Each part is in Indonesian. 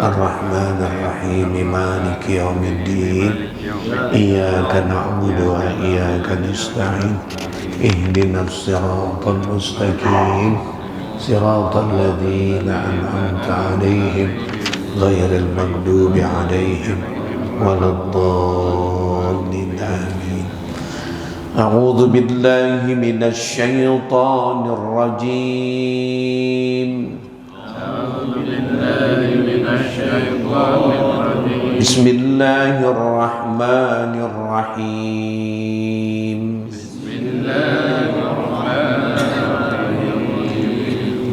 Ar-Rahmanir-Rahim Maliki Yawmiddin Iyyaka na'budu wa iyyaka nasta'in Ihdinas siratal mustaqim Siratal ladzina an'amta 'alaihim ghairil maghdubi 'alaihim waladdallin. Amin. A'udzu billahi minasy syaithanir rajim. Bismillahirrahmanirrahim.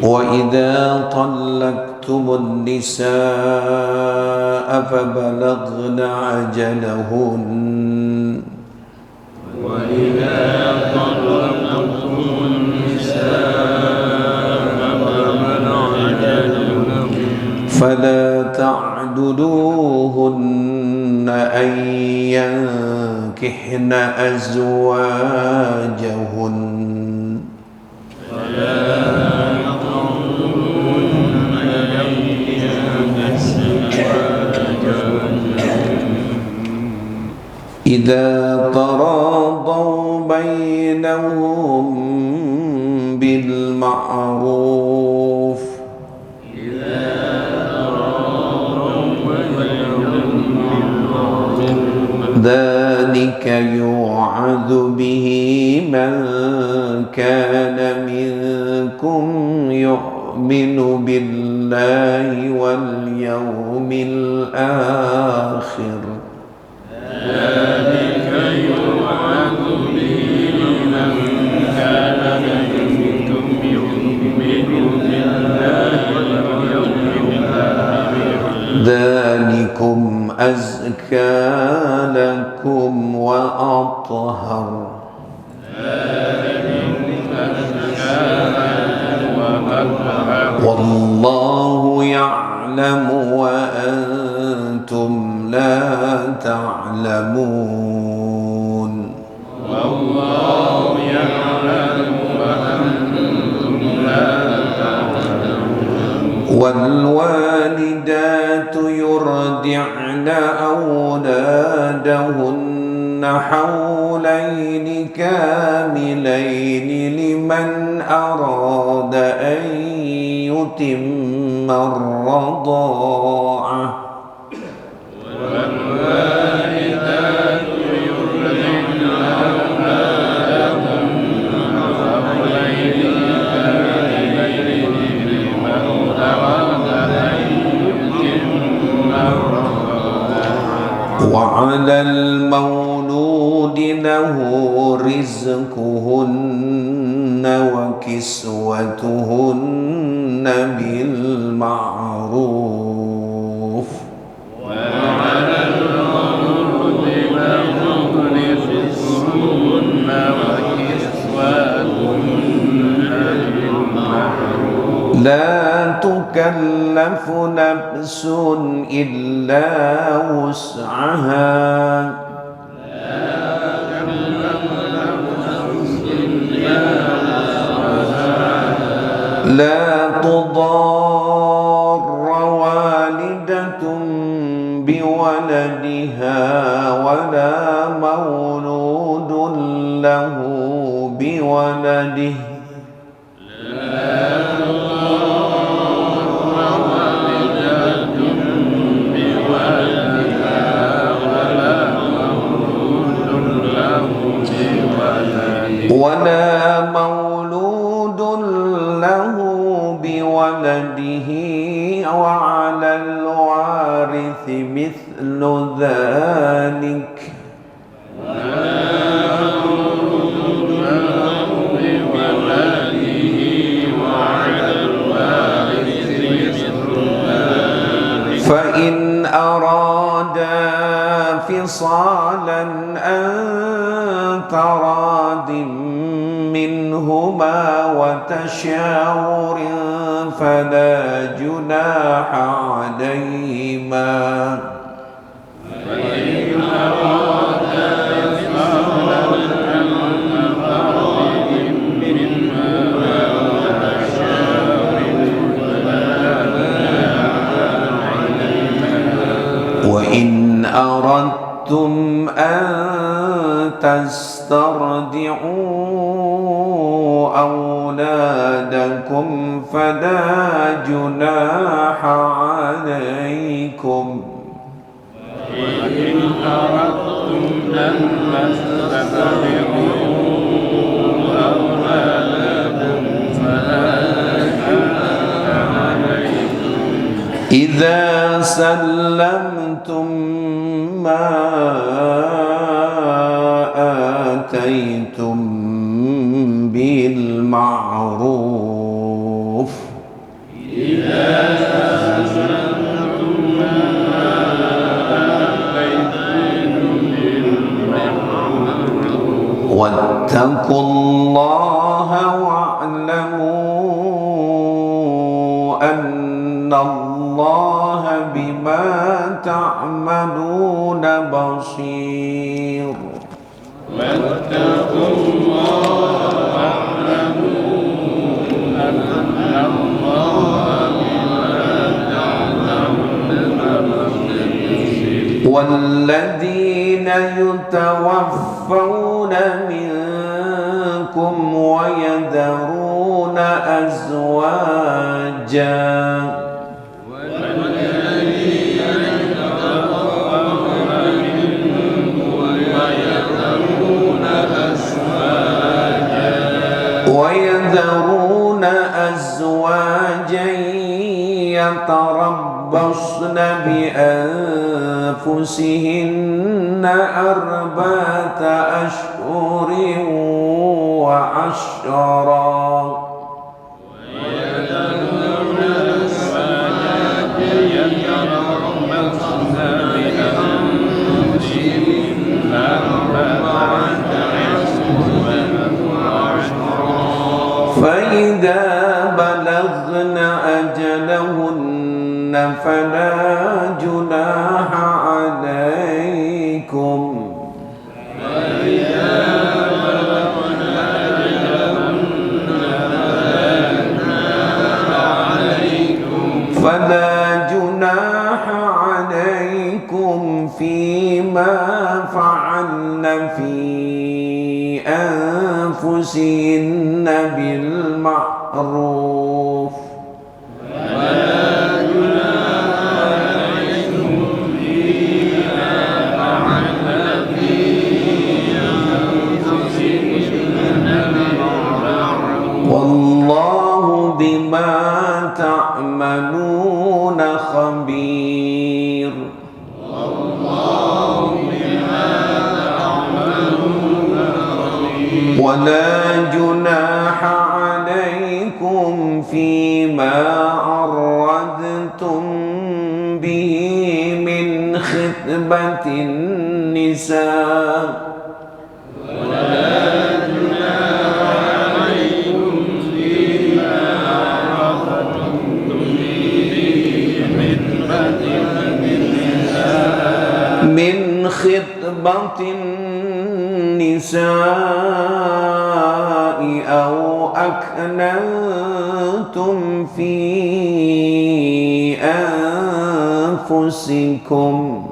Wa idza talaqtumun nisaa fabalaghna ajalahun فلا تعدلوهن أن ينكحن أزواجهن إذا تراضوا بينهم بالمعروف ذلك يوعظ به من كان منكم يؤمن بالله واليوم الآخر ذلك يوعظ به من كان منكم يؤمن بالله واليوم الآخر ذلكم أزكى لكم وأطهر والله يعلم وأنتم لا تعلمون والله يعلم وأنتم لا تعلمون والوالدات يرضعن أولادهن حولين كاملين لمن أراد أن يتم الرضاعة والوالدات يرضعن أولادهن حولين كاملين لمن أراد أن يتم الرضاعة وعلى المولود له رزقهن وكسوتهن بالمعروف وعلى المولود له رزقهن وكسوتهن بالمعروف لا تكلف نفس إلا وسعها لا تضار والدة بولدها ولا مولود له بولده لا تضار والدة بولدها ولا مولود له بولده ولا مولود له بولده وعلى الوارث مثل ذلك فإن أرادا فصالا عن تراض منهما وتشاور فلا جناح عليهما فإن أرادا فصالا عن تراض منهما أردتم أن تسترضعوا أولادكم فلا جناح عليكم وإن أردتم أن تسترضعوا أولادكم فلا جناح عليكم إذا سلمتم ما آتيتم بالمعروف واتقوا الله واعلموا أن الله بما تعملون بصير واتقوا الله واعلموا أن الله بما تعملون بصير والذين يتوفون منكم ويذرون أزواجا يتربصن بأنفسهن 4 أشهر وعشرا فإذا بلغن أجلهن فلا جناح عليكم فيما فعلن في أنفسهن بالمعروف والله بما تعملون خبير. ولا جناح عليكم فيما عرضتم به من خطبة النساء من خطبة النساء أو أكننتم في أنفسكم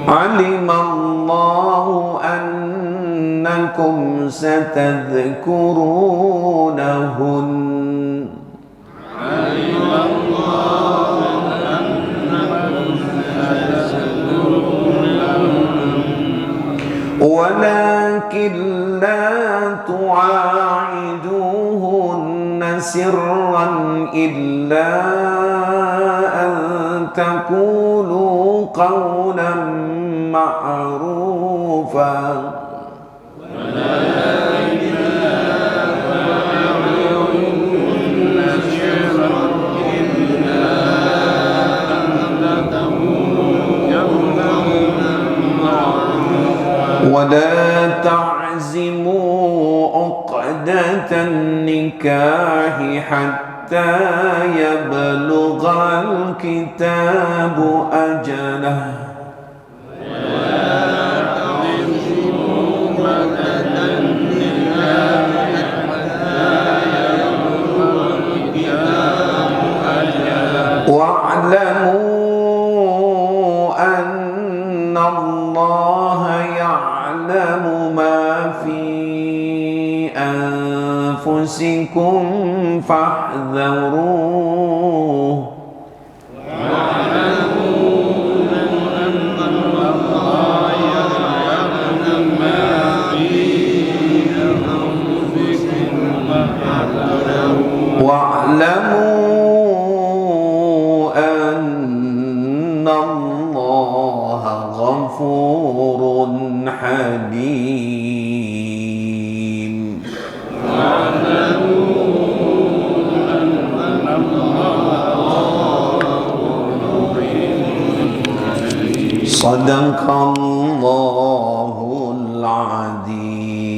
علم الله أنكم ستذكرونهن ولكن لا تواعدوهن سرا إلا أن تقولوا قولا معروفا ولا تعزموا عقدة النكاح حتى يبلغ الكتاب أجله واعلموا أن الله يعلم ما في أنفسكم فاحذروه واعلموا أن الله غفور حليم. صدق الله العظيم.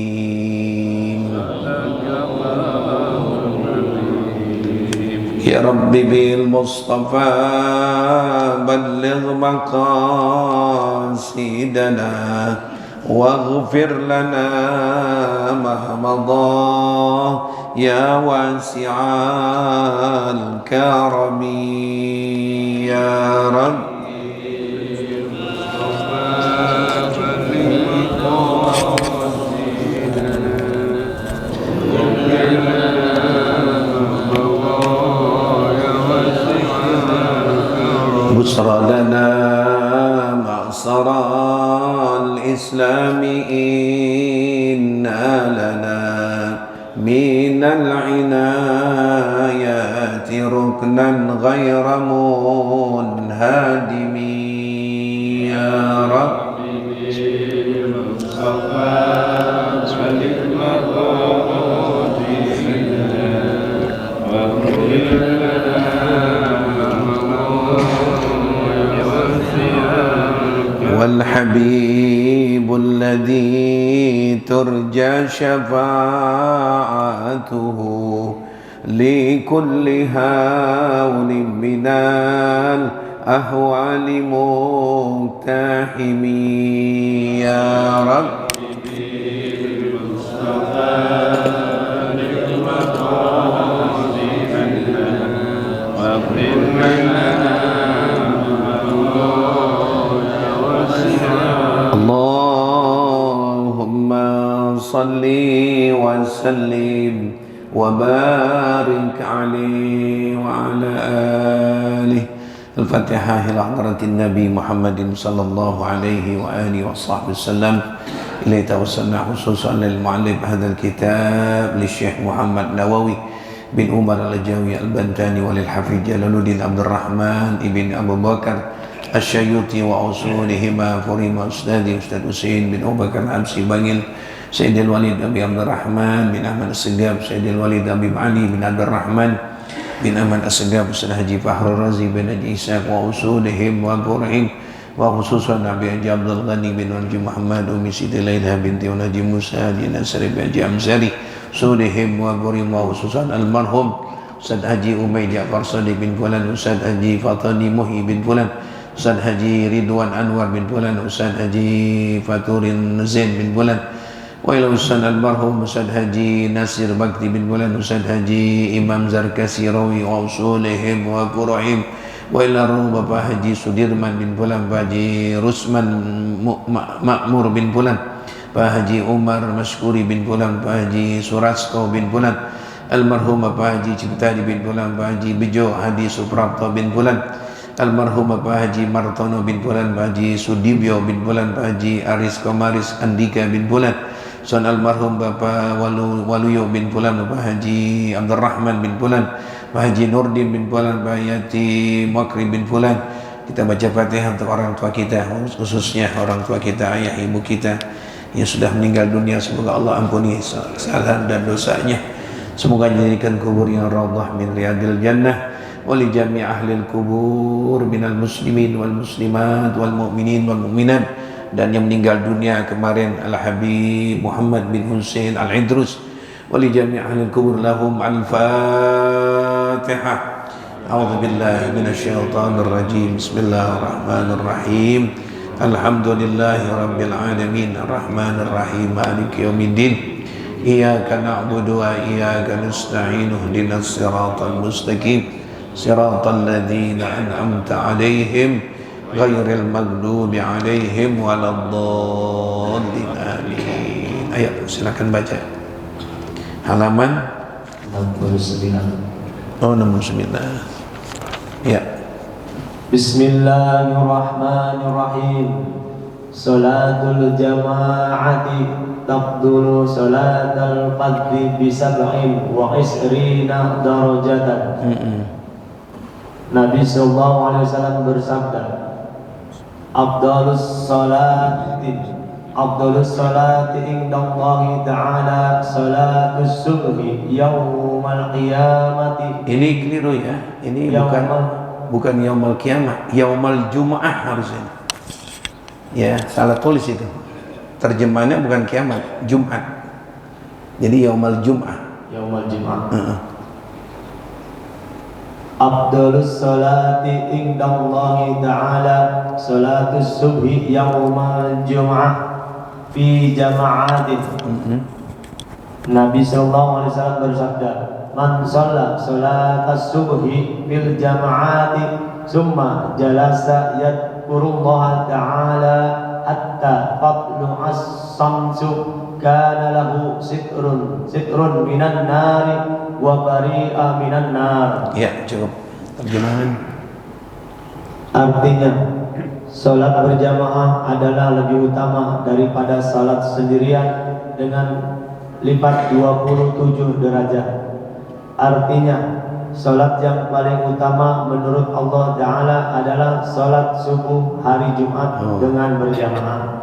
يا ربي بالمصطفى بلغ مقاصدنا واغفر لنا ما مضى يا واسع الكرم يا رب. بشرى لنا معصر الإسلام إنا لنا من العنايات ركنا غير منهدم يا رب. والحبيب الذي ترجى شفاعته لكل هول من الأهوال مقتحم يا رب. اللهم صل وسلم وبارك عليه وعلى آله. الفاتحة إلى حضرة النبي محمد صلى الله عليه وآله وصحبه وسلم. إليه توسلنا خصوصا للمؤلف هذا الكتاب للشيخ محمد نووي بن عمر الجاوي البنتاني وللحفيظ جلال الدين عبد الرحمن ابن أبو بكر الشيوطي وأصولهما فريم أستاذي أستاذ حسين بن أبو بكر الأمسي بنجل سيد الوليد أبي عبد الرحمن بن أحمد السقاف سيد الوليد أبي علي بن عبد الرحمن بن أحمد السقاف أستاذ حجي فخر الرازي بن حجي إسحاق وأصولهم وفرعهم وخصوصا أبي حجي عبد الغني بن حجي محمد أمي سيدي ليلى بنت ونجي موسى حجي ناصر بن حجي أمزاري أصولهم وفرعهم وخصوصا المرحوم أستاذ حجي أمي جعفر صادق بن فلان أستاذ حجي فاطني محي بن فلان Ustaz Haji Ridwan Anwar bin Fulan, Ustaz Haji Faturin Zain bin Fulan, wa ila Ustaz almarhum Ustaz Haji Nasir Bakti bin Fulan, Ustaz Haji Imam Zarkasi Rawi wa usulihim wa furu'ihim, wa ila ruh Bapak Haji Sudirman bin Fulan, Pak Haji Rusman Ma'mur bin Fulan, Pak Haji Umar Maskuri bin Fulan, Pak Haji Surasto bin Fulan, almarhum Bapak Haji Ciptadi bin Fulan, Pak Haji Bejo Hadi Suprapto bin Fulan, almarhum Bapak Haji Martono bin Fulan, Pak Haji Sudibyo bin Fulan, Pak Haji Aris Komaris Andika bin Fulan, son almarhum Bapak Waluyo bin Fulan, Bapak Haji Abdurrahman bin Fulan, Pak Haji Nurdin bin Fulan, Pak Yati Makri bin Fulan. Kita baca Fatihah untuk orang tua kita, khususnya orang tua kita, ayah ibu kita yang sudah meninggal dunia. Semoga Allah ampuni kesalahan dan dosanya. Semoga jadikan kuburnya raudhah min riyadil jannah. Wali jami' ahli al-kubur minal muslimin wal muslimat wal mu'minin wal mu'minat. Dan yang meninggal dunia kemarin Al-Habib Muhammad bin Hussein Al-Idrus. Wali jami' ahli al-kubur lahum al-Fatihah. A'udzu billahi minasyaitonir rajim. Bismillahirrahmanirrahim. Alhamdulillahi rabbil alamin arrahmanir rahim maliki yaumiddin. Iyyaka na'budu wa iyyaka nasta'in ihdinas siratal mustaqim. siratal ladzina an'amta 'alaihim ghairil maghdubi 'alaihim waladdallin. Amin. Ayo silakan baca. Halaman 69. Oh, 69. Ya. Bismillahirrahmanirrahim. Salatul jama'ati tafdulu salatul fardhi bi 27 darajatan. Nabi sallallahu alaihi wasallam bersabda, Afdalus salati indallahi ta'ala salatus subhi yaumal qiyamati. Ini keliru ya. Ini bukan yaumal qiyamah, yaumal jumu'ah harusnya. Ya, salah tulis itu. Terjemahannya bukan kiamat, Jumat. Jadi yaumal jum'ah. Yaumal jum'ah. Afdalus salati indallahi ta'ala salatus subhi yaumal jum'ah fi jama'atin. Nabi sallallahu alaihi wasallam bersabda, man shalla salatas subhi fil jama'ati summa jalasa yadhkurullaha ta'ala hatta tatlu'as samsu kana lahu sitrun minan nari wa bari'a minan nar. Ya, cukup. Terjemahan. Artinya, salat berjamaah adalah lebih utama daripada salat sendirian dengan lipat 27 derajat. Artinya, salat yang paling utama menurut Allah Ta'ala adalah salat subuh hari Jumat dengan berjamaah.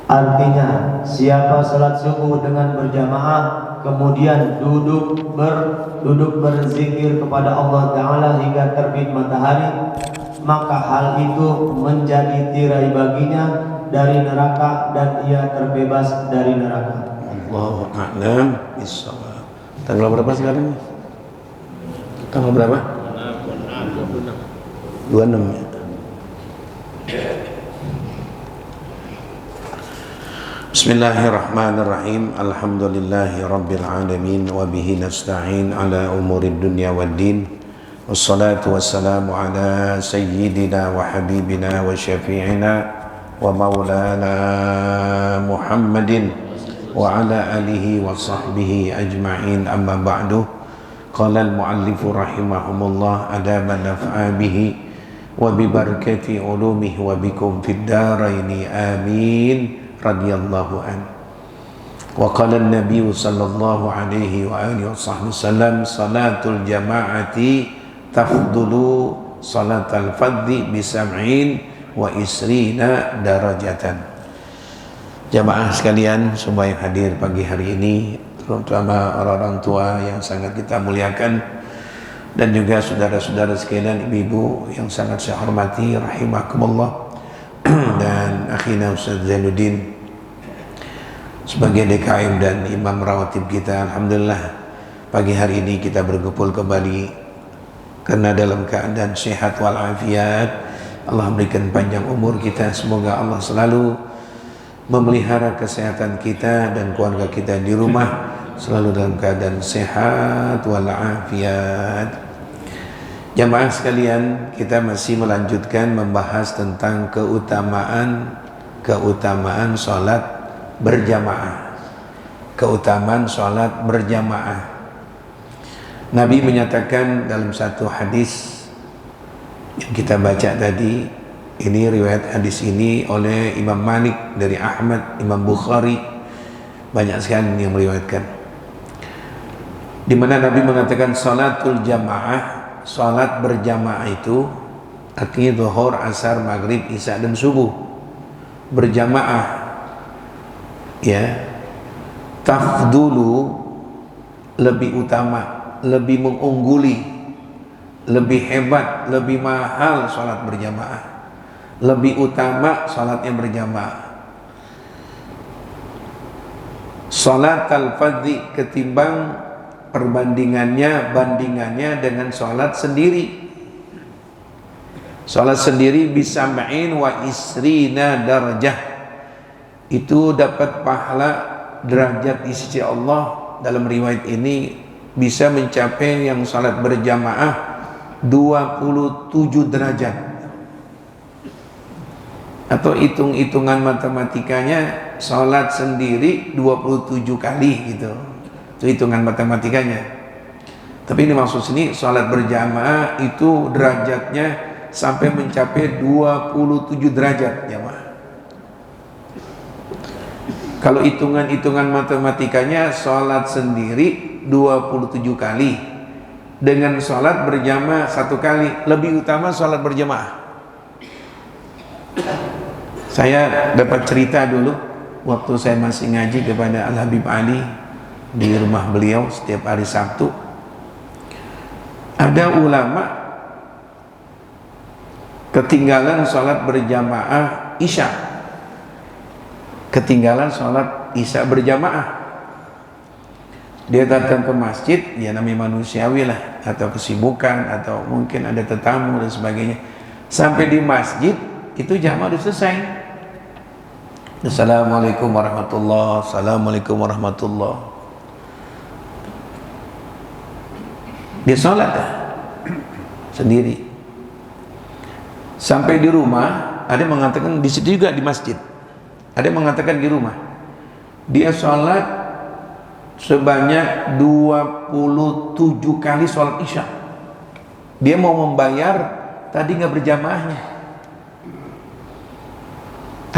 Artinya, siapa salat subuh dengan berjamaah kemudian duduk berzikir kepada Allah Ta'ala hingga terbit matahari, maka hal itu menjadi tirai baginya dari neraka dan ia terbebas dari neraka. Allahu a'lam bishawab. Tanggal berapa sekarang? Tanggal berapa? 26 ya. Bismillahirrahmanirrahim. Alhamdulillahi rabbil alamin wa bihi nasta'in ala umurid dunya waddin. Wassalatu wassalamu ala sayyidina wa habibina wa syafi'ina wa maulana Muhammadin wa ala alihi wa sahbihi ajma'in, amma ba'du. Qala al-muallifu rahimahumullah adaban naf'a bihi wa bi barakati ulumihi wa bikum fid daraini amin radhiyallahu an. Wa qala an-nabiy sallallahu alaihi wa alihi wasallam salatul jama'ati tafdulu salatal fardhi bi 27 darajatan. Jamaah sekalian semua yang hadir pagi hari ini, terutama orang-orang tua yang sangat kita muliakan, dan juga saudara-saudara sekalian, ibu-ibu yang sangat saya hormati rahimakumullah, dan akhina Ustaz Zainuddin sebagai DKM dan imam rawatib kita. Alhamdulillah pagi hari ini kita berkumpul kembali karena dalam keadaan sehat walafiat. Allah berikan panjang umur kita, semoga Allah selalu memelihara kesehatan kita dan keluarga kita di rumah selalu dalam keadaan sehat walafiat. Jamaah sekalian, kita masih melanjutkan membahas tentang keutamaan salat berjamaah. Keutamaan salat berjamaah. Nabi menyatakan dalam satu hadis yang kita baca tadi, ini riwayat hadis ini oleh Imam Malik dari Ahmad, Imam Bukhari, banyak sekali yang meriwayatkan, di mana Nabi mengatakan salatul jamaah, salat berjamaah itu artinya zuhur, asar, maghrib, isya dan subuh berjamaah, ya, tafdulu lebih utama, lebih mengungguli, lebih hebat, lebih mahal salat berjamaah, lebih utama salat yang berjamaah. Salat al-fardhi ketimbang bandingannya dengan salat sendiri. Salat sendiri bisa ma'in wa isrina darajah, itu dapat pahala derajat di sisi Allah. Dalam riwayat ini bisa mencapai yang salat berjamaah 27 derajat. Atau hitung-hitungan matematikanya salat sendiri 27 kali gitu. Itu hitungan matematikanya. Tapi ini maksud sini salat berjamaah itu derajatnya sampai mencapai 27 derajat jamaah. Kalau hitungan-hitungan matematikanya salat sendiri 27 kali dengan salat berjamaah 1 kali, lebih utama salat berjamaah. Saya dapat cerita dulu waktu saya masih ngaji kepada Al-Habib Ali di rumah beliau setiap hari Sabtu. Ada ulama ketinggalan sholat berjamaah Isya, ketinggalan sholat Isya berjamaah. Dia datang ke masjid, ya namanya manusiawi lah, atau kesibukan, atau mungkin ada tetamu dan sebagainya. Sampai di masjid itu jamaah sudah selesai. Assalamualaikum warahmatullahi wabarakatuh. Assalamualaikum warahmatullahi wabarakatuh. Dia sholat sendiri. Sampai di rumah, ada yang mengatakan di situ juga di masjid. Ada yang mengatakan di rumah. Dia sholat sebanyak 27 kali sholat Isya. Dia mau membayar, tadi nggak berjamaahnya.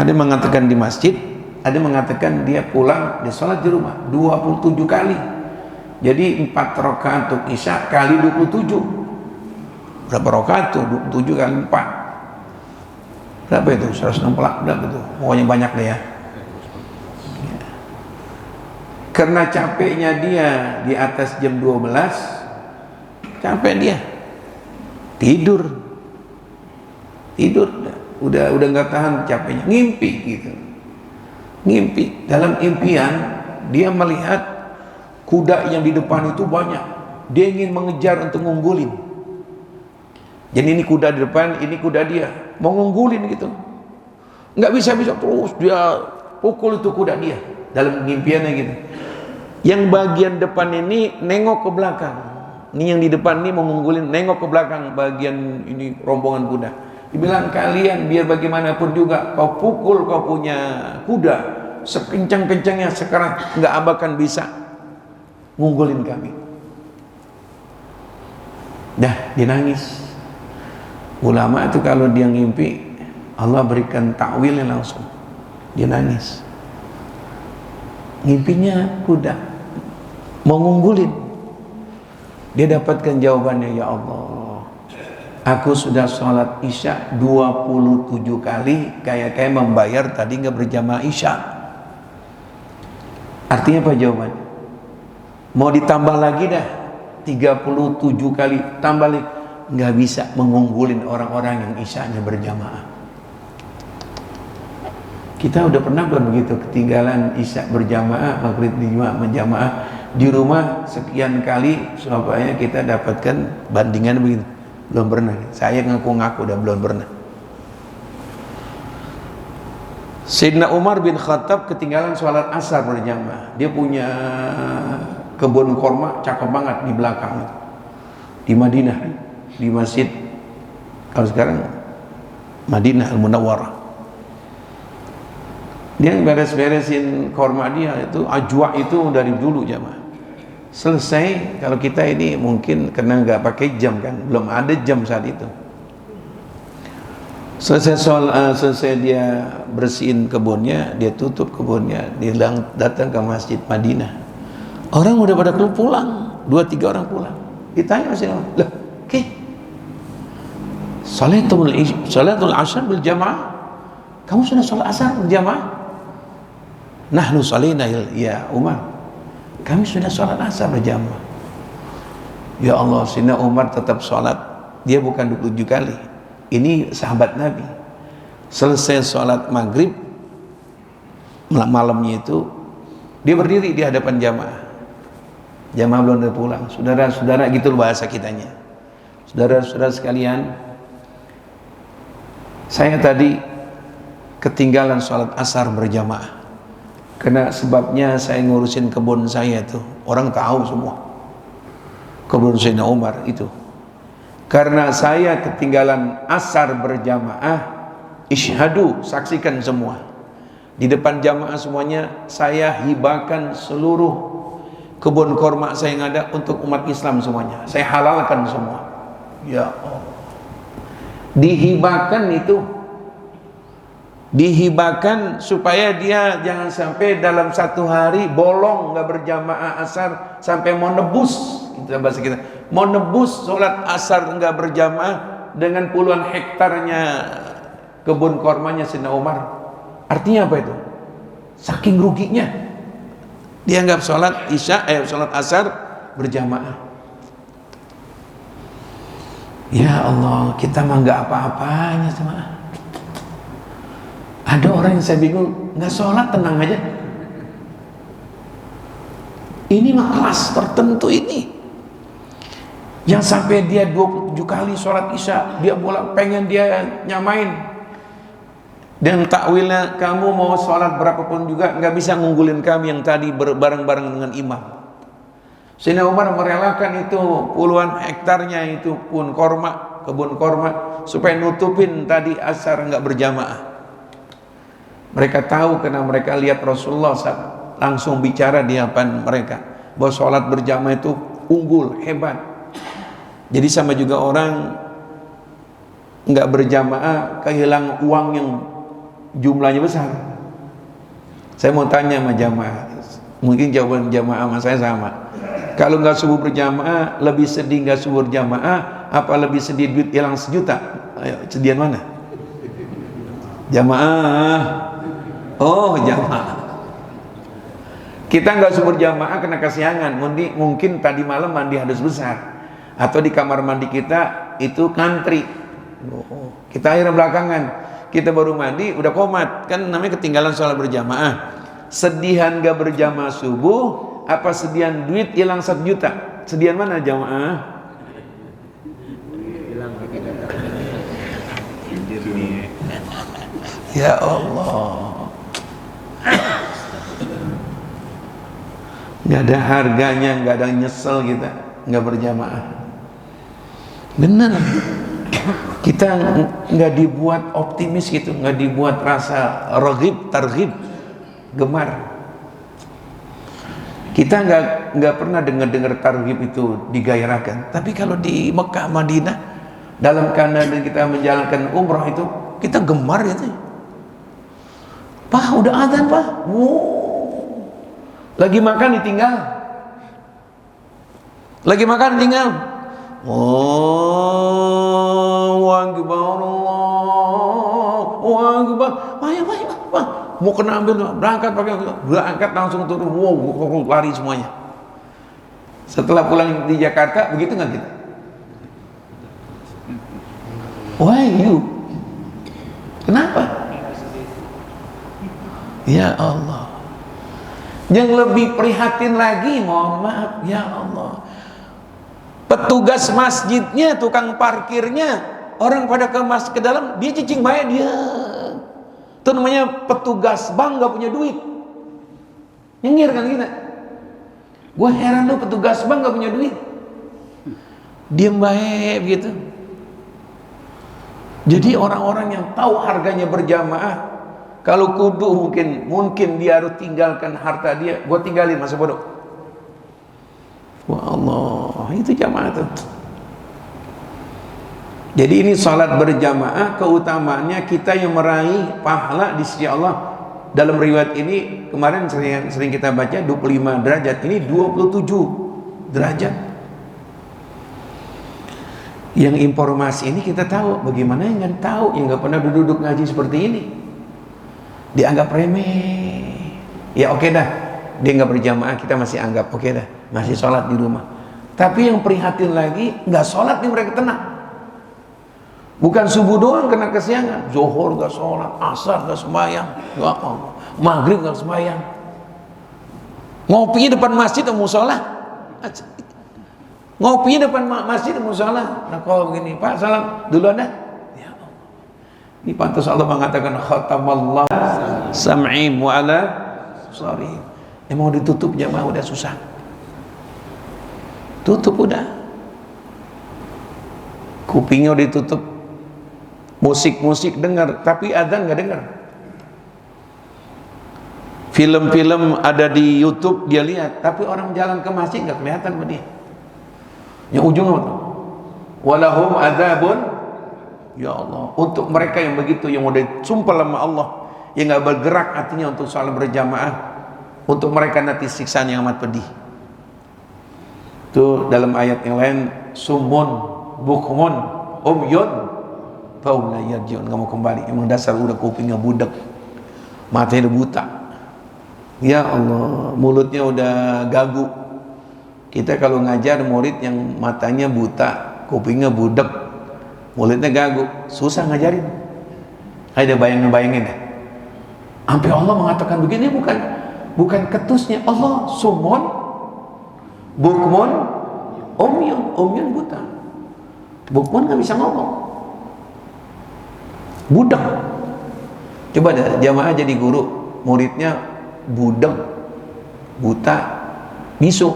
Ada yang mengatakan di masjid, ada yang mengatakan dia pulang, dia sholat di rumah 27 kali. Jadi 4 rakaat untuk Isya kali 27. Berapa rakaat tuh? 27 kali 4. Berapa itu? 160 berapa itu? Pokoknya banyak deh ya. Karena capeknya dia di atas jam 12, capek dia. Tidur. Udah nggak tahan capeknya, ngimpi gitu. Ngimpi. Dalam impian dia melihat kuda yang di depan itu banyak. Dia ingin mengejar untuk ngunggulin. Jadi ini kuda di depan, ini kuda dia mau ngunggulin gitu. Nggak bisa terus dia pukul itu kuda dia dalam impiannya gitu. Yang bagian depan ini nengok ke belakang. Ini yang di depan ini mau ngunggulin, nengok ke belakang bagian ini rombongan kuda. Dibilang kalian biar bagaimanapun juga kau pukul kau punya kuda sekencang-kencangnya, sekarang nggak akan bisa ngunggulin kami. Dah, dia nangis. Ulama itu kalau dia ngimpi Allah berikan takwilnya langsung. Dia nangis. Ngimpinya kuda mau ngunggulin. Dia dapatkan jawabannya, ya Allah, aku sudah sholat Isya 27 kali kayak membayar tadi nggak berjamaah Isya. Artinya apa jawabannya? Mau ditambah lagi dah 37 kali, tambah lagi, nggak bisa mengunggulin orang-orang yang Isyanya berjamaah. Kita udah pernah belum begitu ketinggalan Isya berjamaah, maghrib berjamaah di rumah sekian kali supaya kita dapatkan bandingan begitu? Belum pernah. Saya ngaku-ngaku udah belum pernah. Sayyidina Umar bin Khattab ketinggalan sholat asar berjamaah. Dia punya kebun korma cakep banget di belakang, di Madinah, di masjid kalau sekarang Madinah Al-Munawwarah. Dia beres-beresin korma dia itu, ajwa itu dari dulu jamaah. Selesai, kalau kita ini mungkin karena nggak pakai jam kan, belum ada jam saat itu. Selesai dia bersihin kebunnya, dia tutup kebunnya, dia datang ke masjid Madinah. Orang udah pada pulang, 2-3 orang pulang. Ditanya masih orang, lah, salatul asar berjamaah. Kamu sudah salat asar berjamaah? Nahnu salina ya Umar. Kami sudah sholat asar berjamaah. Ya Allah, Sayyidina Umar tetap sholat. Dia bukan 27 kali. Ini sahabat Nabi. Selesai sholat maghrib malamnya itu, dia berdiri di hadapan jamaah. Jamaah belum ada pulang. Saudara-saudara, gitu bahasa kitanya. Saudara-saudara sekalian, saya tadi ketinggalan sholat asar berjamaah. Karena sebabnya saya ngurusin kebun saya tuh, orang tahu semua. kubur Sayyidina Umar itu. Karena saya ketinggalan asar berjamaah, isyhadu, saksikan semua. Di depan jamaah semuanya saya hibahkan seluruh kebun korma saya yang ada untuk umat Islam semuanya. Saya halalkan semua. Ya Allah. Dihibahkan itu, dihibahkan supaya dia jangan sampai dalam satu hari bolong nggak berjamaah asar sampai mau nebus, kita bahasa kita mau nebus sholat asar nggak berjamaah dengan puluhan hektarnya kebun kormanya Sayyidina Umar. Artinya apa itu? Saking ruginya dianggap sholat sholat asar berjamaah. Ya Allah, kita mah nggak apa-apanya sama. Ada orang yang saya bingung, nggak sholat tenang aja. Ini mah kelas tertentu ini. Yang sampai dia 27 kali sholat isya, dia pengen dia nyamain. Dan takwilnya, kamu mau sholat berapapun juga nggak bisa ngunggulin kami yang tadi bareng-bareng dengan imam. Sayyidina Umar merelakan itu puluhan hektarnya itu kebun korma supaya nutupin tadi asar nggak berjamaah. Mereka tahu karena mereka lihat Rasulullah langsung bicara di hadapan mereka bahwa sholat berjamaah itu unggul, hebat. Jadi sama juga orang nggak berjamaah kehilangan uang yang jumlahnya besar. Saya mau tanya sama jamaah, mungkin jawaban jamaah sama saya sama. Kalau nggak subuh berjamaah, lebih sedih nggak subuh berjamaah, apa lebih sedih duit hilang 1 juta? Ayo, sedian mana? Jamaah. Oh, jamaah. Kita nggak subuh berjamaah kena kesiangan. Mungkin tadi malam mandi hadas besar, atau di kamar mandi kita itu ngantri. Kita akhirnya belakangan, kita baru mandi udah komat, kan namanya ketinggalan sholat berjamaah. Sedihan nggak berjamaah subuh, apa sedian duit hilang 1 juta? Sedian mana jamaah? Ya Allah, nggak ada harganya, nggak ada nyesel kita nggak berjamaah. Bener, kita nggak dibuat optimis gitu, nggak dibuat rasa raghib, targhib, gemar. Kita nggak pernah dengar targhib itu digairahkan. Tapi kalau di Mekah, Madinah, dalam keadaan kita menjalankan umrah itu, kita gemar gitu. Pak, udah adzan Pak. Lagi makan ditinggal. Lagi makan ditinggal. Allahu Akbar, Allahu Akbar. Ayo, Pak. Mau kena ambil, berangkat langsung turun, lari semuanya. Setelah pulang di Jakarta, begitu nggak kita? Why you? Kenapa? Ya Allah. Yang lebih prihatin lagi, mohon maaf, ya Allah, petugas masjidnya, tukang parkirnya, orang pada ke dalam, dia cicing bayar dia. Itu namanya petugas bank gak punya duit. Nyengir kan kita. Gua heran lu, petugas bank gak punya duit, diem baik gitu. Jadi orang-orang yang tahu harganya berjamaah, kalau kudu mungkin dia harus tinggalkan harta dia, gua tinggalin, masa bodoh. Wah Allah, itu jamaah tuh. Jadi ini salat berjamaah, keutamaannya kita yang meraih pahala di sisi Allah. Dalam riwayat ini kemarin sering kita baca 25 derajat, ini 27 derajat. Yang informasi ini kita tahu, bagaimana yang nggak tahu, yang nggak pernah duduk ngaji seperti ini, dianggap remeh. Ya oke dah, dia nggak berjamaah, kita masih anggap oke dah, masih sholat di rumah. Tapi yang prihatin lagi, nggak sholat nih mereka tenang. Bukan subuh doang kena kesiangan, zuhur gak sholat, asar gak sembahyang, maghrib gak sembahyang, ngopinya depan masjid atau musola, ngopinya depan masjid atau musola. Nah kalau begini, Pak salam duluan dah. Ya Allah, ini pantas Allah mengatakan khatamallah sam'im wa ala absarihim. Mau ditutup jamaah udah susah, tutup udah. kupingnya udah ditutup, musik dengar, tapi adzan nggak dengar. Film-film ada di YouTube dia lihat, tapi orang jalan ke masjid nggak kelihatan sama dia. Yang ujung apa? Walahum adzabun, ya Allah, untuk mereka yang begitu, yang udah sumpah sama Allah, yang nggak bergerak hatinya untuk salat berjamaah, untuk mereka nanti siksaan yang amat pedih. Itu dalam ayat yang lain, summun bukmun umyun faum la yarjiun, nggak mau kembali. Emang dasar udah kupingnya budak, matanya udah buta. Ya Allah, mulutnya udah gagu. Kita kalau ngajar murid yang matanya buta, kupingnya budak, mulutnya gagu, susah ngajarin. Ayo bayangin deh. Sampai Allah mengatakan begini, bukan ketusnya Allah, summun bukmun umyun buta. Bukmun nggak bisa ngomong, budak. Coba deh jamaah jadi guru, muridnya budak, buta, bisu.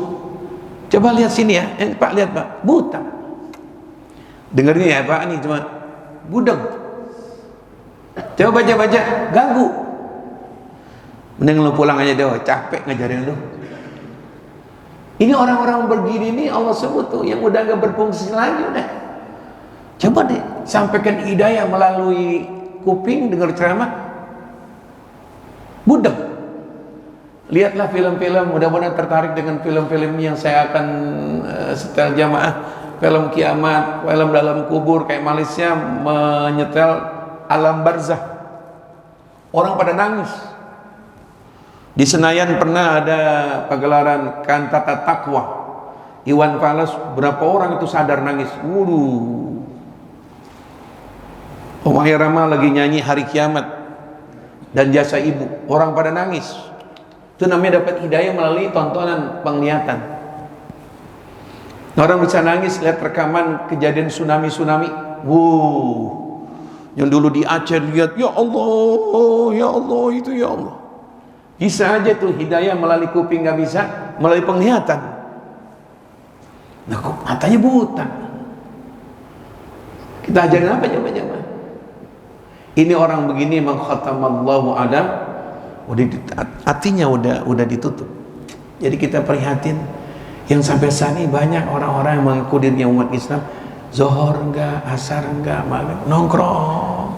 Coba lihat sini ya, Pak, lihat Pak, buta. Dengerin ya Pak, ini cuma budak. Coba baca, ganggu. Mending lu pulang aja deh, capek ngajarin lu. Ini orang-orang begini nih Allah sebut tuh, yang udah gak berfungsi lagi udah. Coba deh sampaikan hidayah melalui kuping, dengar ceramah, budak. Lihatlah film-film, mudah-mudahan tertarik dengan film-film yang saya akan setel jamaah. Film kiamat, film dalam kubur, kayak Malaysia menyetel alam barzah. Orang pada nangis. Di Senayan pernah ada pagelaran kantata takwa, Iwan Fals, berapa orang itu sadar nangis. Waduh. Omaya Rama lagi nyanyi hari kiamat dan jasa ibu, orang pada nangis. Itu namanya dapat hidayah melalui tontonan penglihatan. Orang bisa nangis lihat rekaman kejadian tsunami. Yang dulu di Aceh lihat, ya Allah itu ya Allah. Bisa aja tuh hidayah melalui kuping, nggak bisa melalui penglihatan. Nah kok matanya buta? Kita ajarin apa coba? Ini orang begini, mengkhatamallahu Adam, hatinya udah ditutup. Jadi kita prihatin. Yang sampai saat ini banyak orang-orang yang mengaku dirinya umat Islam, zuhur enggak, asar enggak, maghrib nongkrong,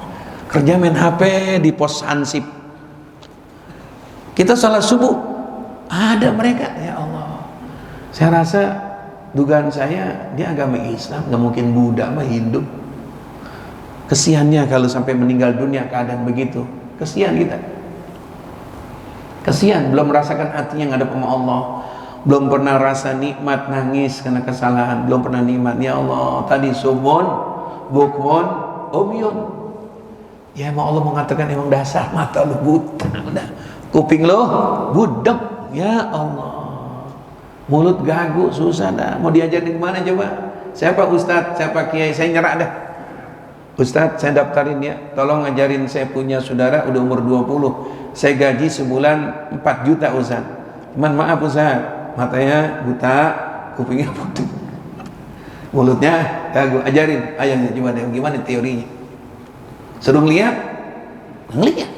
kerja main HP di pos ansip. Kita salat subuh ada mereka, ya Allah. Saya rasa dugaan saya dia agama Islam, nggak mungkin Buddha mah hidup. Kesiannya kalau sampai meninggal dunia keadaan begitu, kesian kita. Kesian, belum merasakan hatinya ngadep sama Allah, belum pernah rasa nikmat nangis karena kesalahan, belum pernah nikmat. Ya Allah, tadi summun bukmun umyun. Ya emang Allah mengatakan emang dasar mata lu buta, udah kuping lo budak. Ya Allah, mulut gagu, susah dah. Mau diajarin kemana coba? Siapa ustadz, siapa kiai? Saya nyerah dah. Ustadz, saya daftarin ya, tolong ngajarin, saya punya saudara udah umur 20, saya gaji sebulan 4 juta Ustadz. Cuman maaf Ustadz, matanya buta, kupingnya putih, mulutnya gagu. Ajarin, ayahnya coba deh, gimana teorinya? Suruh ngeliat, ngeliat.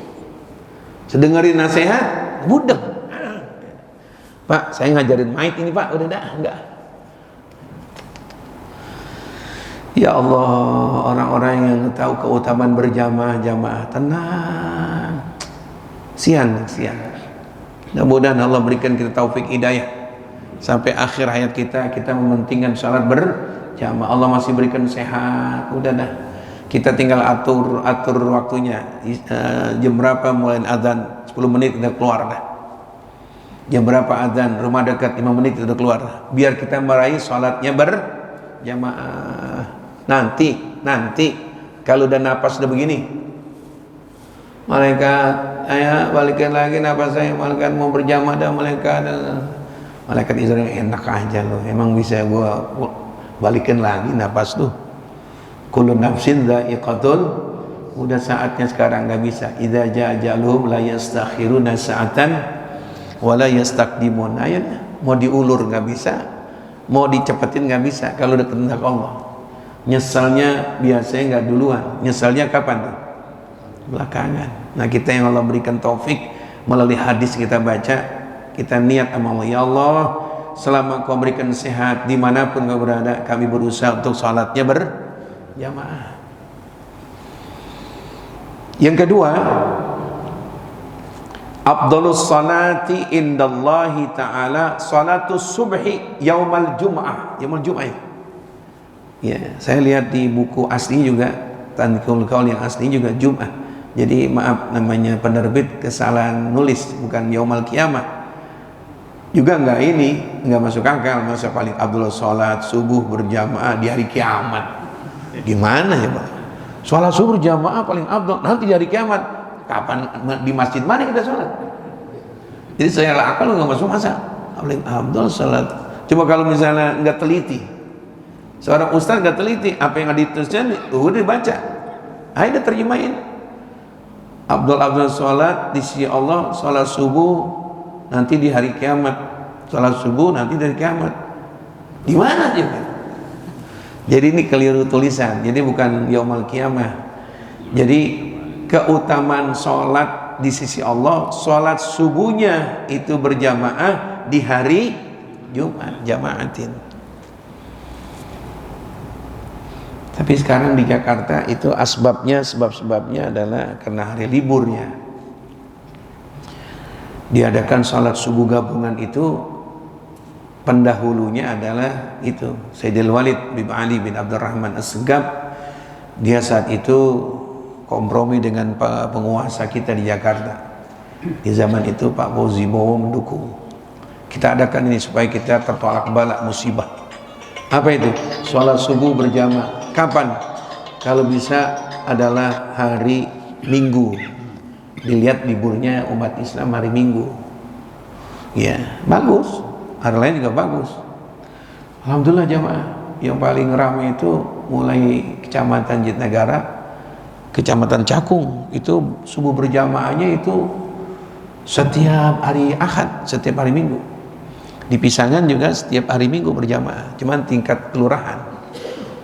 Sedengerin nasihat, budak. Pak, saya ngajarin mait ini Pak, udah dah, enggak. Ya Allah, orang-orang yang tahu keutamaan berjamaah, tenang. Sian. Mudah-mudahan Allah berikan kita taufik hidayah sampai akhir hayat kita mementingkan salat berjamaah. Allah masih berikan sehat, udah dah. Kita tinggal atur waktunya. Jam berapa mulai azan? 10 menit udah keluar dah. Jam berapa azan? Rumah dekat 5 menit udah keluar. Biar kita meraih salatnya berjamaah. Nanti kalau udah napas udah begini, malaikat, ayah balikin lagi napas saya, malaikat mau berjamaah dah, malaikat Israel, enak aja loh, emang bisa gua balikin lagi napas tuh. Kullu nafsin dha'iqatul, udah saatnya sekarang, nggak bisa. Idza jaa ajaluhum la yastakhiruna sa'atan wa la yastaqdimun. Ayo, mau diulur nggak bisa, mau dicepetin nggak bisa kalau udah kehendak Allah. Nyesalnya biasanya nggak duluan, nyesalnya kapan tuh? Belakangan. Nah kita yang Allah berikan taufik melalui hadis kita baca, kita niat sama Allah, ya Allah, selama Kau berikan sehat dimanapun Kau berada, kami berusaha untuk sholatnya berjamaah. Yang kedua, afdhalus salati indallahi ta'ala salatus subhi yaumal jum'ah. Yaumul jum'ah. Ya, saya lihat di buku asli juga, Tanqihul Qaul yang asli juga Jum'ah. Jadi maaf, namanya penerbit kesalahan nulis, bukan yaumal kiamah. Juga enggak masuk akal. Masa paling afdhalus salat subuh berjamaah di hari kiamat. Gimana ya, Pak? Salat subuh berjamaah paling afdal nanti di hari kiamat. Kapan, di masjid mana kita sholat? Jadi saya akal nggak masuk masa paling afdal sholat. Coba kalau misalnya nggak teliti, seorang ustaz nggak teliti apa yang ada dituliskan, udah dibaca, ayo terjemahin. Afdal sholat di sisi Allah, sholat subuh nanti di hari kiamat, sholat subuh nanti dari kiamat. Di mana dia? Jadi ini keliru tulisan. Jadi bukan yaumal kiamah. Jadi keutamaan sholat di sisi Allah, sholat subuhnya itu berjamaah di hari Jumat, jamaatin. Tapi sekarang di Jakarta itu sebab-sebabnya adalah karena hari liburnya. Diadakan sholat subuh gabungan itu, pendahulunya adalah itu Sayyidil Walid bin Ali bin Abdurrahman As-Segaf. Dia saat itu kompromi dengan penguasa kita di Jakarta. Di zaman itu Pak Fauzi Bowo mendukung. Kita adakan ini supaya kita tertolak balak musibah. Apa itu? Sholat subuh berjamaah. Kapan? Kalau bisa adalah hari Minggu. Dilihat liburnya umat Islam hari Minggu. Ya, bagus. Hari lain juga bagus. Alhamdulillah jamaah. Yang paling ramai itu mulai Kecamatan Jatinegara, Kecamatan Cakung, itu subuh berjamaahnya itu setiap hari Ahad, setiap hari Minggu. Di Pisangan juga setiap hari Minggu berjamaah, cuman tingkat kelurahan.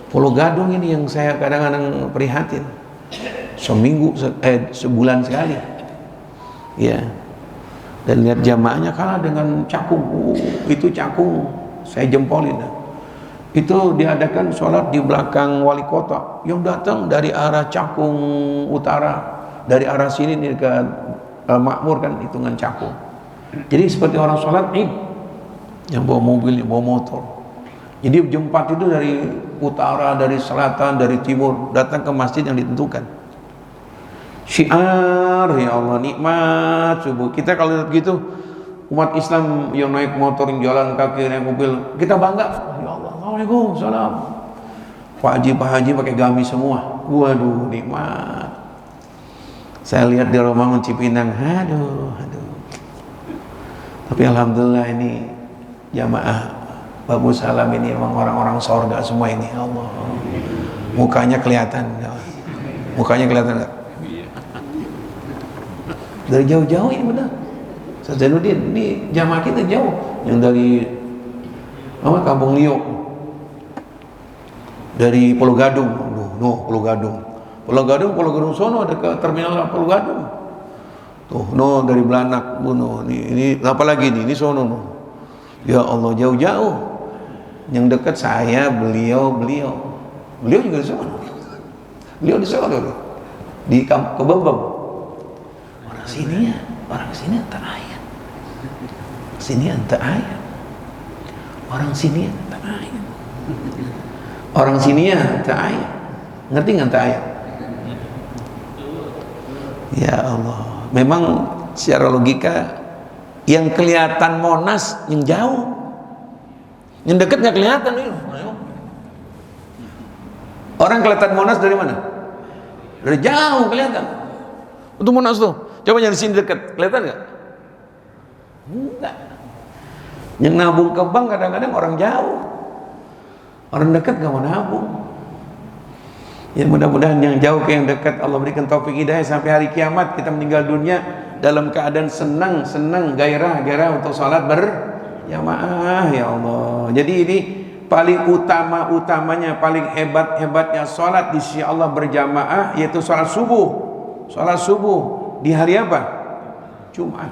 Pulau Gadung ini yang saya kadang-kadang prihatin, sebulan sekali, ya. Dan lihat jamaahnya kalah dengan Cakung. Itu Cakung saya jempolin. Itu diadakan sholat di belakang wali kota, yang datang dari arah Cakung Utara, dari arah sini nih ke Makmur kan hitungan Cakung. Jadi seperti orang sholat Id, yang bawa mobil, yang bawa motor. Jadi jam 4 itu dari utara, dari selatan, dari timur datang ke masjid yang ditentukan. Syiar, ya Allah, nikmat subuh. Kita kalau lihat gitu, umat Islam yang naik motor, yang jalan kaki, naik mobil, kita bangga. Ya Allah, Assalamualaikum, salam. Pak Haji pakai gamis semua. Waduh, nikmat. Saya lihat di Romangun Cipinang, aduh. Tapi alhamdulillah ini jamaah Babu Salam ini memang orang-orang surga semua ini. Allah, mukanya kelihatan. Mukanya kelihatan nggak? Dari jauh-jauh ini benar. Ustaz Zainuddin, ini jamaah kita jauh. Yang dari Kampung Liok, dari Pulau Gadung. Pulau Gadung sono ada ke terminal Pulau Gadung. Tuh, dari Belanak, ini apa lagi nih? Ini sono. Ya Allah, jauh-jauh. Yang dekat saya, beliau juga di sono. Beliau di sono dulu. Di Kebembem. Orang sini tak ayat. Sini tak ayat. Orang sini tak ayat. Orang sini tak ayat. Ngerti nggak tak ayat? Ya Allah, memang secara logika yang kelihatan Monas yang jauh, yang dekat nggak kelihatan nih. Orang kelihatan Monas dari mana? Dari jauh kelihatan. Untuk Monas tuh. Coba yang di sini dekat, kelihatan nggak? Enggak. Yang nabung ke bank kadang-kadang orang jauh, orang dekat nggak mau nabung. Ya mudah-mudahan yang jauh ke yang dekat Allah berikan taufik hidayah sampai hari kiamat kita meninggal dunia dalam keadaan senang, gairah untuk salat berjamaah, ya Allah. Jadi ini paling utama-utamanya, paling hebat-hebatnya sholat di sisi Allah berjamaah, yaitu sholat subuh. Sholat subuh di hari apa? Jumat.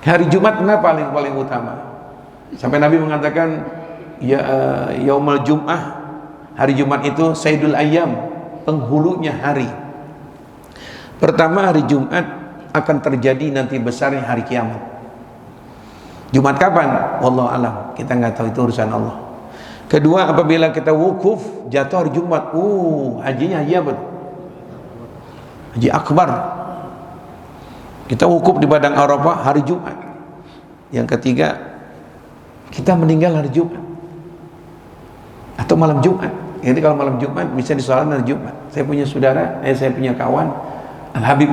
Hari Jumat kenapa paling utama? Sampai Nabi mengatakan, yaumul Jum'ah, hari Jumat itu Sayyidul Ayyam, penghulunya hari. Pertama, hari Jumat akan terjadi nanti besarnya hari kiamat. Jumat kapan? Wallahu alam, kita nggak tahu, itu urusan Allah. Kedua, apabila kita wukuf jatuh hari Jumat, hajinya haji apa? Haji akbar. Kita wukuf di padang Arafah hari Jumat. Yang ketiga, kita meninggal hari Jumat atau malam Jumat. Jadi kalau malam Jumat bisa disolatkan hari Jumat. Saya punya saudara, saya punya kawan, Habib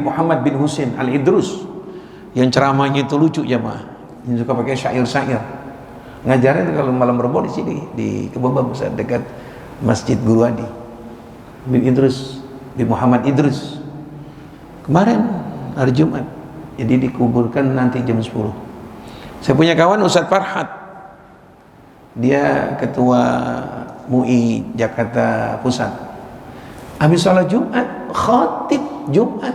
Muhammad bin Husin Al-Idrus, yang ceramahnya itu lucu jamaah, yang suka pakai syair-syair. Ngajarnya itu kalau malam Rebo di sini, di Kebun Bambu dekat Masjid Guru Adi. Habib Muhammad Idrus. Kemarin hari Jumat, jadi dikuburkan nanti jam 10. Saya punya kawan Ustadz Farhat, dia ketua MUI Jakarta Pusat. Habis sholat Jumat, khatib Jumat.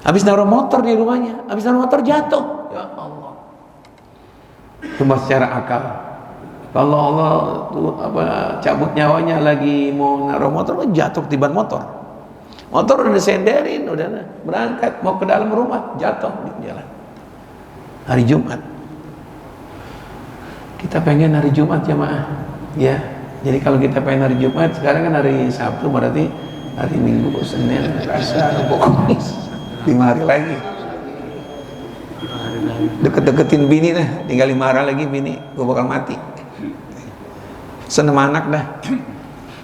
Habis naruh motor di rumahnya, habis naruh motor jatuh. Ya Allah. Cuma secara akal. Kalau Allah cabut nyawanya lagi mau naruh motor, jatuh di ban motor. Motor udah disenderin, udah berangkat mau ke dalam rumah, jatuh di jalan. Hari Jumat. Kita pengen hari Jumat jamaah, ya. Jadi kalau kita pengen hari Jumat, sekarang kan hari Sabtu, berarti hari Minggu, Senin, Selasa, Rabu, Kamis. 5 hari lagi. Deket-deketin bini dah, tinggal 5 hari lagi bini, gue bakal mati. Seneng anak dah.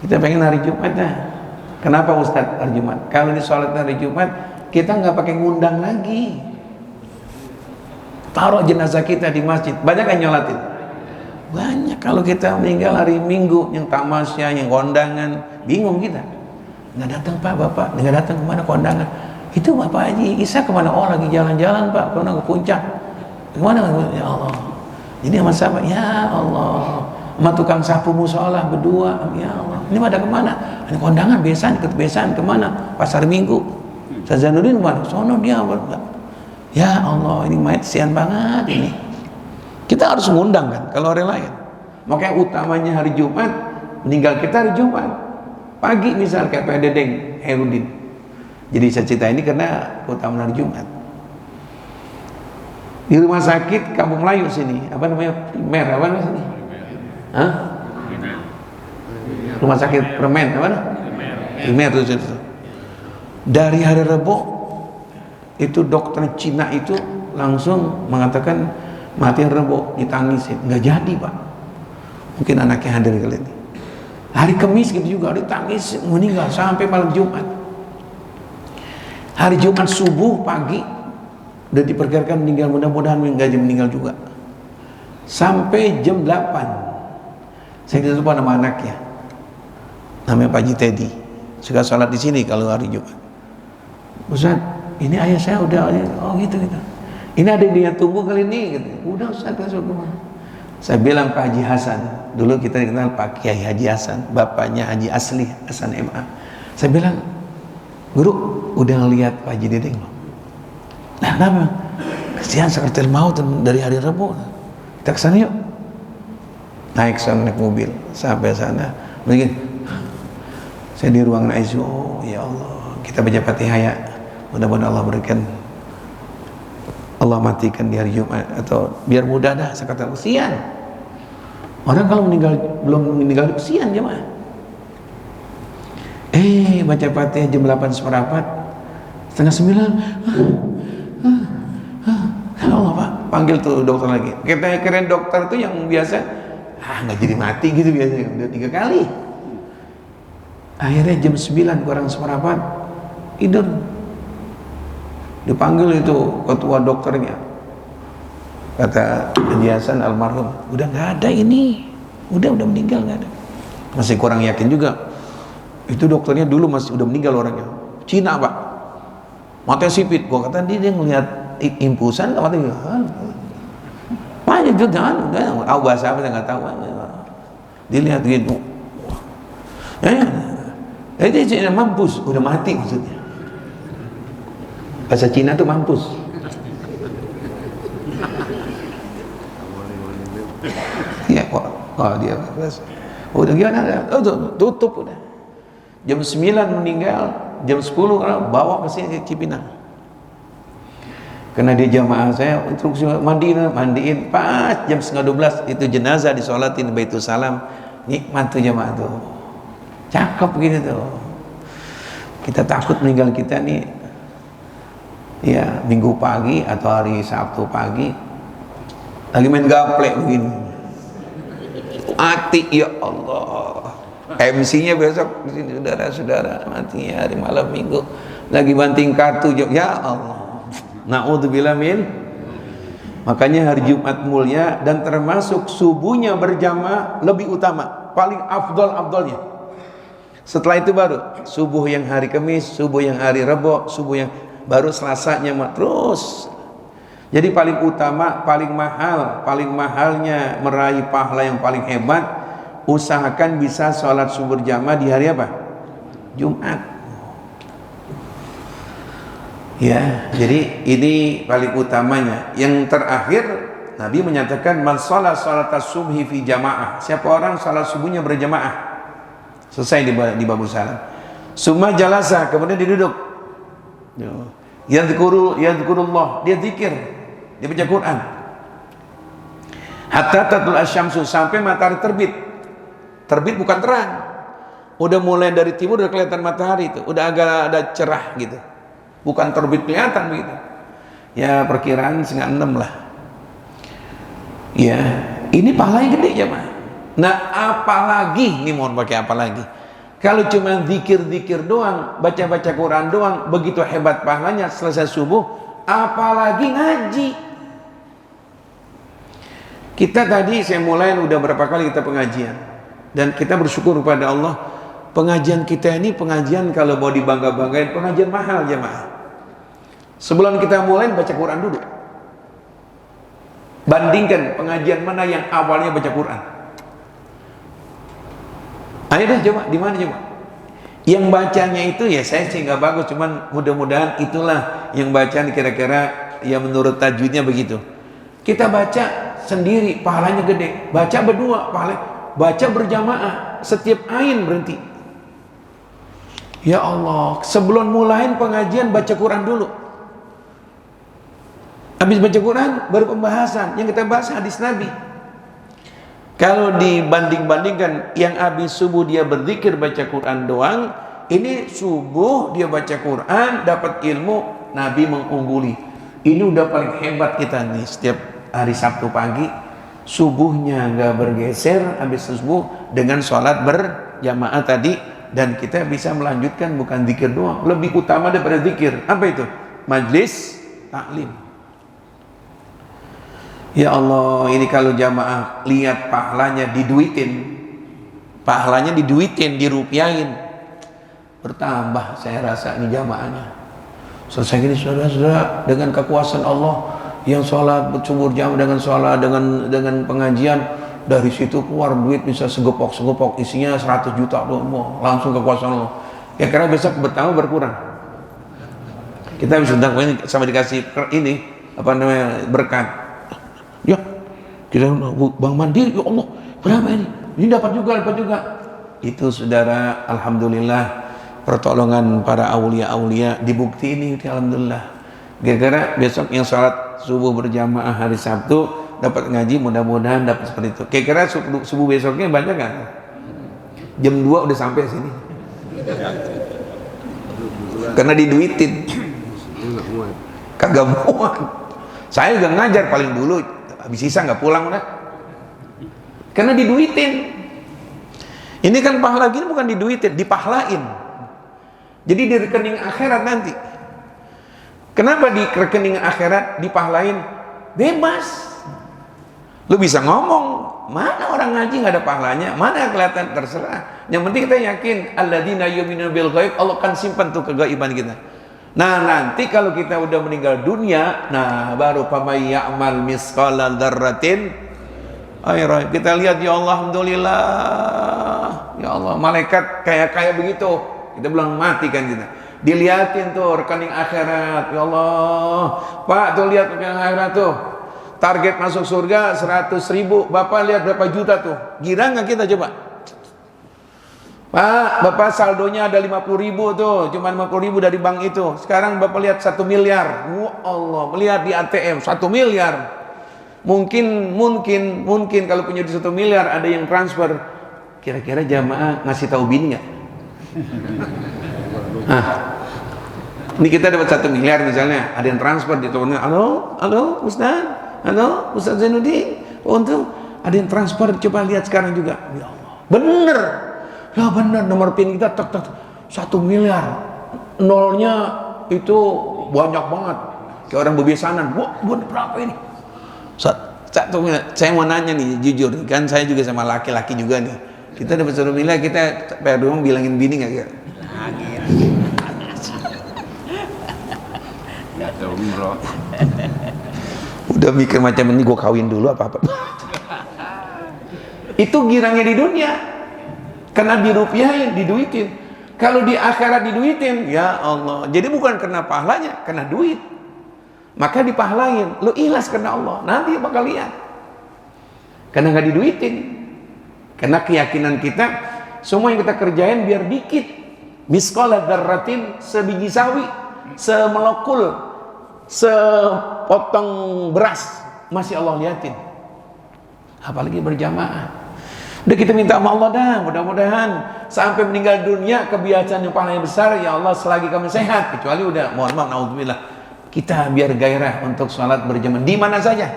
Kita pengen hari Jumat dah. Kenapa Ustadz hari Jumat? Kalau di sholat hari Jumat, kita nggak pakai ngundang lagi. Taruh jenazah kita di masjid. Banyak yang nyolatin? Banyak. Kalau kita meninggal hari Minggu, yang tamasya, yang kondangan, bingung kita. Nggak datang Pak, Bapak. Nggak datang kemana kondangan? Itu Bapak Haji Isa kemana? Oh lagi jalan-jalan Pak, kemana ke puncak? Kemana? Ya Allah. Jadi sama sahabat, ya Allah. Sama tukang sapu musola berdua, ya Allah. Ini pada kemana? Ini kondangan besan, ikut besan kemana? Pasar Minggu. Sazanuddin kemana? Sono dia. Ya Allah, ini mayat sian banget ini. Kita harus ngundang kan, kalau orang lain. Makanya utamanya hari Jumat, meninggal kita hari Jumat. Pagi misal kayak Pak Dedeng Herudin. Jadi saya cerita ini karena keutamaan hari Jumat. Di rumah sakit Kampung Melayu sini, apa namanya? Primer, apa namanya sini? Hah? Rumah sakit Permen, apa? Primer itu. Dari hari Rebo itu dokter Cina itu langsung mengatakan mati Rebo, ditangisin. Nggak jadi Pak. Mungkin anaknya hadir kali ini. Hari Kamis gitu juga ditangis, meninggal sampai malam Jumat. Hari Jumat subuh pagi udah diperkirakan meninggal, mudah-mudahan meninggal juga. Sampai jam 8. Saya lupa nama anaknya. Namanya Pak Haji Teddy. Suka sholat di sini kalau hari Jumat. Ustaz, ini ayah saya udah, oh gitu. Ini ada dia tunggu kali ini gitu. Udah Ustaz, masuk rumah. Saya bilang Pak Haji Hasan, dulu kita dikenal Pak Kiai Haji Hasan, bapaknya Haji Asli Hasan MA. Saya bilang, Guru, udah ngelihat Pak Haji Dedeng loh. Nah, kenapa? Kesian sekretar maut dari hari Rabu. Kita kesana yuk. Naik mobil sampai sana. Begini, saya di ruangan ICU. Oh ya Allah, kita baca Fatihah ya. Mudah-mudahan Allah berikan, Allah matikan di hari Jumat, atau biar mudah dah. Saya kata kesian. Orang kalau meninggal belum meninggal kesian jemaah. Baca Fatihah jam 8:15, setengah 9. Ya Allah Pak, panggil tuh dokter lagi. Kita keren dokter tuh yang biasa, nggak jadi mati gitu biasanya, udah 3 kali. Akhirnya jam 9 kurang seperempat tidur. Dipanggil itu ketua dokternya, kata Haji Hasan almarhum, udah nggak ada ini, udah meninggal, nggak ada. Masih kurang yakin juga. Itu dokternya dulu masih udah meninggal orangnya. Cina Pak, matanya sipit. Gua kata dia ngelihat impusan, nggak mati. Banyak itu jangan, tahu bahasa apa saya nggak tahu. Dilihat gitu. Itu mampus, udah mati maksudnya. Bahasa Cina tuh mampus. Ya kok dia udah gimana? Tutup udah. Jam 9 meninggal, jam 10 bawa ke sini ke Cipinang. Karena dia jamaah saya instruksi mandiin pas jam 11:30 itu jenazah disolatin Baitul Salam. Nikmat tuh jamaah tuh. Cakep gitu tuh. Kita takut meninggal kita nih ya Minggu pagi atau hari Sabtu pagi lagi main gaplek begini. Mati ya Allah. MC-nya besok di sini saudara-saudara mati hari malam Minggu lagi banting kartu ya Allah. Na'udzubillah min. Makanya hari Jumat mulia dan termasuk subuhnya berjamaah lebih utama, paling afdolnya. Setelah itu baru subuh yang hari Kamis, subuh yang hari Rebo, subuh yang baru Selasanya terus. Jadi paling utama, paling mahalnya meraih pahala yang paling hebat, usahakan bisa sholat subuh berjamaah di hari apa? Jumat. Ya, jadi ini paling utamanya. Yang terakhir Nabi menyatakan man sholat subhi fi jamaah. Siapa orang sholat subuhnya berjamaah. Selesai di babu salam. Summa jalasa, kemudian dia duduk. Yadhkurullah, dia zikir, dia baca Quran. Hatta tatul asyamsu, sampai matahari terbit. Terbit bukan terang. Udah mulai dari timur udah kelihatan matahari itu, udah agak ada cerah gitu. Bukan terbit kelihatan begitu. Ya perkiraan 5:30 lah. Ya, ini pahalanya gede jemaah. Nah, apalagi nih mohon pakai apa lagi? Kalau cuma zikir-zikir doang, baca-baca Quran doang, begitu hebat pahalanya selesai subuh, apalagi ngaji. Kita tadi saya mulai udah berapa kali kita pengajian. Dan kita bersyukur kepada Allah, pengajian kita ini pengajian kalau mau dibangga-banggain, pengajian mahal jemaah. Sebelum kita mulai baca Quran dulu. Bandingkan pengajian mana yang awalnya baca Quran. Ayo deh coba, di mana coba? Yang bacanya itu ya saya sih nggak bagus, cuman mudah-mudahan itulah yang bacaan kira-kira ya menurut tajwidnya begitu. Kita baca sendiri pahalanya gede, baca berdua pahalanya, baca berjamaah, setiap ain berhenti. Ya Allah, sebelum mulain pengajian baca Quran dulu. Habis baca Quran baru pembahasan. Yang kita bahas hadis Nabi. Kalau dibanding-bandingkan yang habis subuh dia berzikir baca Quran doang, ini subuh dia baca Quran dapat ilmu, Nabi mengungguli. Ini udah paling hebat kita nih. Setiap hari Sabtu pagi subuhnya nggak bergeser habis subuh dengan sholat berjamaah tadi, dan kita bisa melanjutkan bukan zikir doang, lebih utama daripada zikir. Apa itu? Majlis taklim. Ya Allah, ini kalau jamaah lihat pahalanya diduitin, dirupiahin, bertambah saya rasa ini jamaahnya. Selesai gini saudara-saudara, dengan kekuasaan Allah yang sholat berjumur jam dengan sholat dengan pengajian, dari situ keluar duit bisa segepok isinya 100 juta doang, langsung kekuasaan Allah. Ya karena besok bertambah berkurang. Kita bisa ini sama dikasih ini apa namanya berkat. Ya, kita Bang Mandiri, ya Allah, berapa ini? Ini dapat juga. Itu saudara, alhamdulillah pertolongan para aulia dibukti ini, alhamdulillah. Gara-gara besok yang sholat subuh berjamaah hari Sabtu dapat ngaji, mudah-mudahan dapat seperti itu. Kira-kira subuh besoknya banyak kan? Jam 2 udah sampai sini. Karena diduitin. Kagak muat. Saya udah ngajar paling dulu, habis sisa nggak pulang udah. Karena diduitin. Ini kan pahala gini bukan diduitin, dipahlain. Jadi di rekening akhirat nanti. Kenapa di rekening akhirat dipahlain? Bebas. Lu bisa ngomong, mana orang ngaji nggak ada pahalanya, mana yang kelihatan, terserah. Yang penting kita yakin alladzina yu'minuna bil ghaib, Allah kan simpan tuh kegaiban kita. Nah nanti kalau kita udah meninggal dunia, nah baru famay ya'mal misqala dzarratin khairan. Kita lihat, ya Allah, alhamdulillah, ya Allah, malaikat kayak begitu. Kita bilang mati kan kita. Dilihatin tuh rekening akhirat, ya Allah, Pak tuh lihat rekening akhirat tuh. Target masuk surga 100.000, Bapak lihat berapa juta tuh. Gira nggak kita coba? Pak, Bapak saldonya ada 50.000 tuh, cuma 50.000 dari bank itu. Sekarang Bapak lihat 1 miliar. Wah Allah, melihat di ATM 1 miliar. Mungkin kalau punya di 1 miliar ada yang transfer. Kira-kira jamaah ngasih tahu bini nggak? Nah, ini kita dapat 1 miliar misalnya, ada yang transfer di teleponnya. Halo Ustaz Zainuddin. Untung ada yang transfer, coba lihat sekarang juga. Ya Allah, bener. Ya benar, nomor PIN kita tek 1 miliar. Nolnya itu banyak banget. Kayak orang bebesanan. Wah, berapa ini? 1 miliar. Saya mau nanya nih, jujur, kan saya juga sama laki-laki juga nih. Kita dapat 1 miliar, kita perlu bilangin bini nggak? Udah mikir macam ini, gue kawin dulu apa? Itu girangnya di dunia. Karena dirupiahin, diduitin. Kalau di akhirat diduitin, ya Allah. Jadi bukan karena pahalanya, karena duit. Maka dipahlain. Lu ikhlas karena Allah, nanti bakal lihat. Karena nggak diduitin. Karena keyakinan kita, semua yang kita kerjain biar dikit. Misqala dzarratin, sebiji sawi, semelokul, sepotong beras, masih Allah liatin. Apalagi berjamaah. Udah kita minta sama Allah dah, mudah-mudahan sampai meninggal dunia kebiasaan yang paling besar, ya Allah selagi kami sehat, kecuali udah mohon maaf naudzubillah, kita biar gairah untuk sholat berjamaah di mana saja.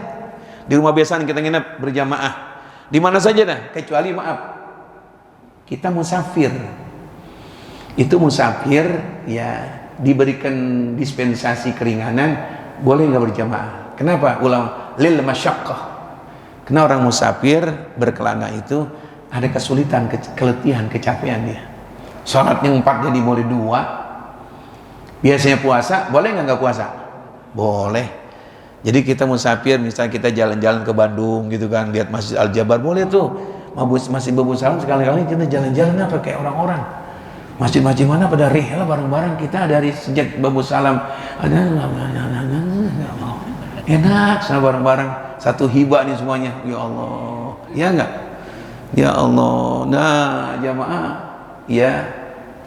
Di rumah biasaan kita nginep berjamaah, di mana saja dah, kecuali maaf kita musafir. Itu musafir ya diberikan dispensasi keringanan, boleh nggak berjamaah. Kenapa? Ulama lil masyaqqah. Karena orang musafir berkelana itu ada kesulitan, keletihan, kecapean dia. Sholatnya 4 jadi boleh 2. Biasanya puasa, boleh nggak puasa? Boleh. Jadi kita musafir, misalnya kita jalan-jalan ke Bandung gitu kan, lihat Masjid Al-Jabar, boleh tuh. Masjid Babu Salam sekali-kali kita jalan-jalan apa kayak orang-orang. Masjid-masjid mana pada rela bareng-bareng kita dari sejak Babu Salam. Enak sama bareng-bareng. Satu hibah nih semuanya, ya Allah, ya enggak? Ya Allah. Nah jamaah, ya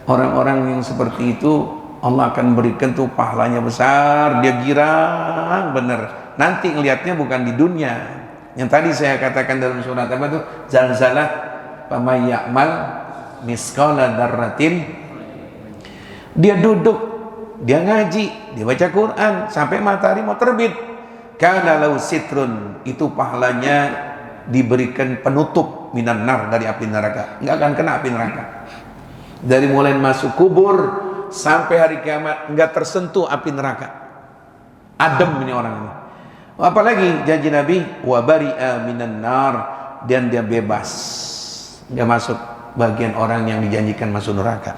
orang-orang yang seperti itu Allah akan berikan tuh pahalanya besar. Dia girang bener. Nanti ngelihatnya bukan di dunia. Yang tadi saya katakan dalam surat apa tuh? Zalzalah famay ya'mal misqala dzarratin. Dia duduk, dia ngaji, dia baca Quran sampai matahari mau terbit. Kana lau sitrun, itu pahalanya diberikan penutup minan nar, dari api neraka. Enggak akan kena api neraka. Dari mulai masuk kubur sampai hari kiamat enggak tersentuh api neraka. Adem ini orang ini. Apalagi janji Nabi wa bari'a minan nar, dan dia bebas. Dia masuk bagian orang yang dijanjikan masuk neraka.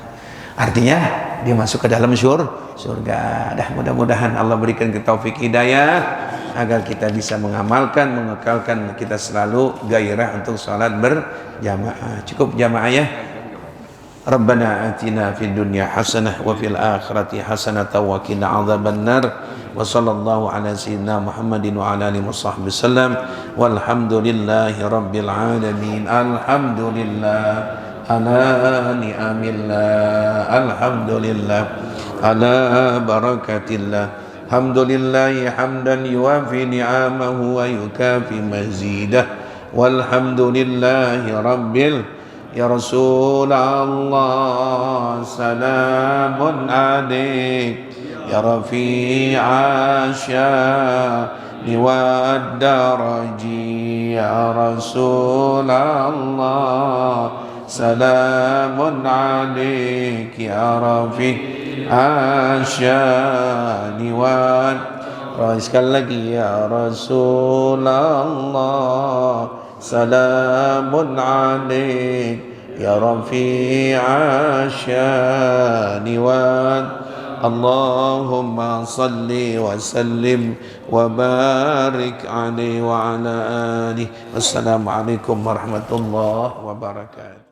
Artinya dia masuk ke dalam surga. Dah mudah-mudahan Allah berikan kita taufik hidayah agar kita bisa mengamalkan, mengekalkan kita selalu gairah untuk salat berjamaah. Cukup jamaah ya. Rabbana atina fid dunya hasanah wa fil akhirati hasanah wa qina adzabannar. Wa sallallahu ala sayyidina Muhammadin wa ala alihi washabbihi wasallam. Walhamdulillahi rabbil alamin. Alhamdulillah ala ni'amillah, alhamdulillah ala barakatillah. Alhamdulillahi hamdan yuwafi ni'amahu wa yukafi mazidah. Walhamdulillahi rabbil, ya Rasulullah salamun alaik ya rafi'a sya'ni wa daraji ya Rasulullah salamun alaik ya rafi'a sya'ni wa, sekali lagi ya Rasulullah salamun alaik ya rafi'a sya'ni wa Allahumma salli wa sallim wa barik alaihi wa ala alihi. Wassalamualaikum warahmatullahi wabarakatuh.